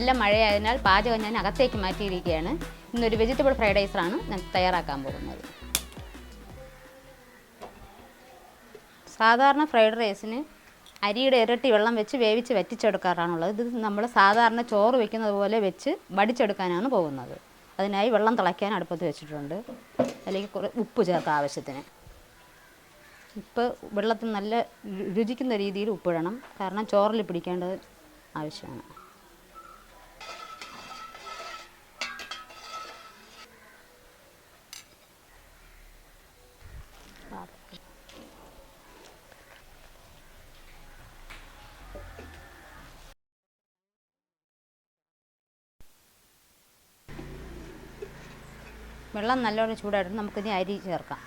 നല്ല മഴയായതിനാൽ പാചകം ഞാൻ അകത്തേക്ക് മാറ്റിയിരിക്കുകയാണ്. ഇന്നൊരു വെജിറ്റബിൾ ഫ്രൈഡ് റൈസാണ് ഞാൻ തയ്യാറാക്കാൻ പോകുന്നത്. സാധാരണ ഫ്രൈഡ് റൈസിന് അരിയുടെ ഇരട്ടി വെള്ളം വെച്ച് വേവിച്ച് വറ്റിച്ചെടുക്കാറാണുള്ളത്. ഇത് നമ്മൾ സാധാരണ ചോറ് വെക്കുന്നത് പോലെ വെച്ച് വടിച്ചെടുക്കാനാണ് പോകുന്നത്. അതിനായി വെള്ളം തിളയ്ക്കാൻ അടുപ്പത്ത് വെച്ചിട്ടുണ്ട്. അല്ലെങ്കിൽ ഉപ്പ് ചേർക്കാം ആവശ്യത്തിന്. ഉപ്പ് വെള്ളത്തിൽ നല്ല രുചിക്കുന്ന രീതിയിൽ ഉപ്പിടണം. കാരണം ചോറിൽ പിടിക്കേണ്ടത് ആവശ്യമാണ്. വെള്ളം നല്ലോണം ചൂടായിട്ട് നമുക്കിനി അരി ചേർക്കാം.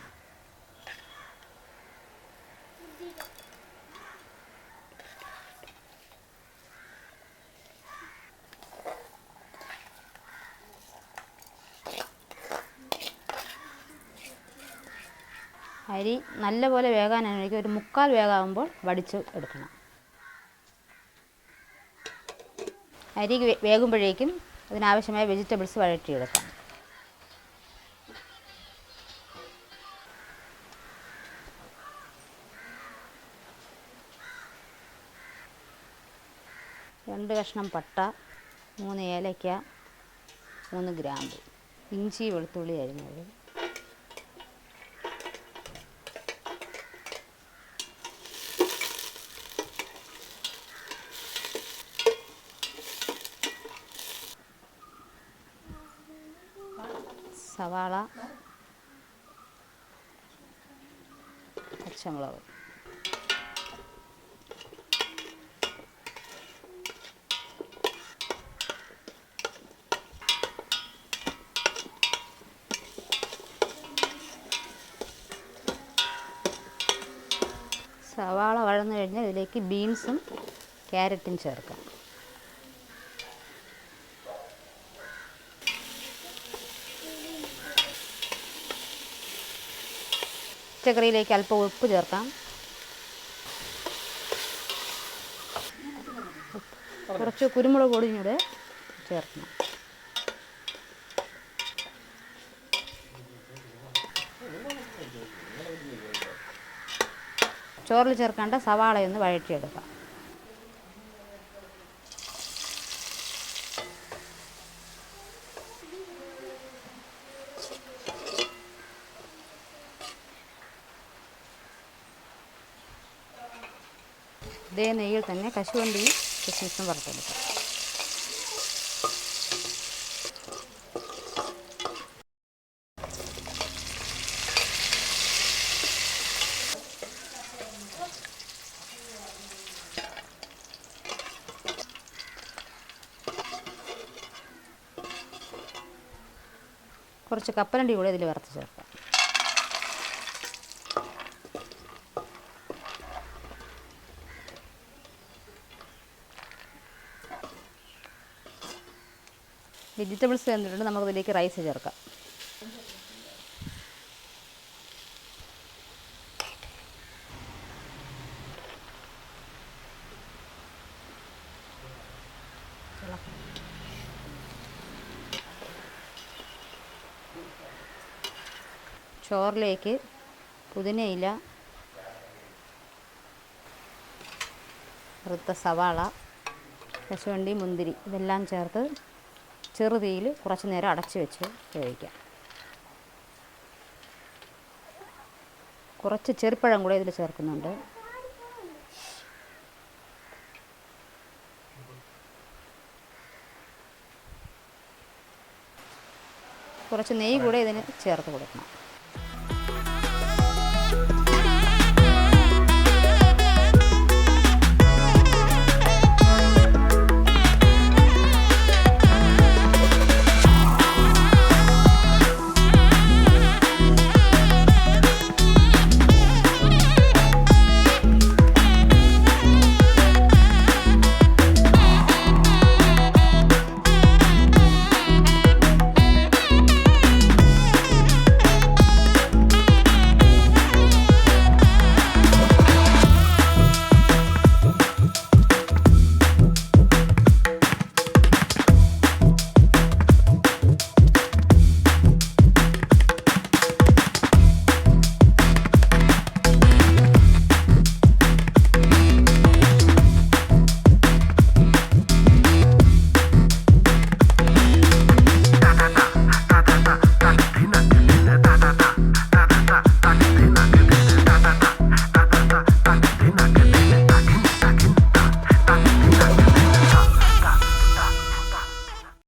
അരി നല്ലപോലെ വേകാനാണെങ്കിൽ ഒരു 3/4 വേകാകുമ്പോൾ വടിച്ച് എടുക്കണം. അരി വേകുമ്പോഴേക്കും അതിനാവശ്യമായ വെജിറ്റബിൾസ് വഴറ്റിയെടുക്കാം. രണ്ട് കഷ്ണം പട്ട, 3 ഏലക്ക, 3 ഗ്രാമ്പു, ഇഞ്ചി വെളുത്തുള്ളി അരിഞ്ഞത്, സവാള, പച്ചമുളക്. സവാള വഴന്നു കഴിഞ്ഞാൽ ഇതിലേക്ക് ബീൻസും ക്യാരറ്റും ചേർക്കാം. പച്ചക്കറിയിലേക്ക് അല്പം ഉപ്പ് ചേർക്കാം. കുറച്ച് കുരുമുളക് പൊടിയും കൂടെ ചേർക്കണം. ചോറിൽ ചേർക്കേണ്ട സവാളയൊന്ന് വഴറ്റിയെടുക്കാം. ഇതേ നെയ്യിൽ തന്നെ കശുവണ്ടിയും കിസ്മിസും വറുത്തെടുക്കാം. കുറച്ച് കപ്പലണ്ടി കൂടെ ഇതിൽ വറുത്ത് ചേർക്കാം. വെജിറ്റബിൾസ് വെന്തിട്ടുണ്ട്. നമുക്കിതിലേക്ക് റൈസ് ചേർക്കാം. ചോറിലേക്ക് പുതിനയില, വറുത്ത സവാള, കശുവണ്ടി, മുന്തിരി ഇതെല്ലാം ചേർത്ത് ചെറുതീയിൽ കുറച്ച് നേരം അടച്ച് വെച്ച് വേവിക്കാം. കുറച്ച് ചെറുപ്പഴം കൂടെ ഇതിൽ ചേർക്കുന്നുണ്ട്. കുറച്ച് നെയ്യ് കൂടെ ഇതിന് ചേർത്ത് കൊടുക്കണം.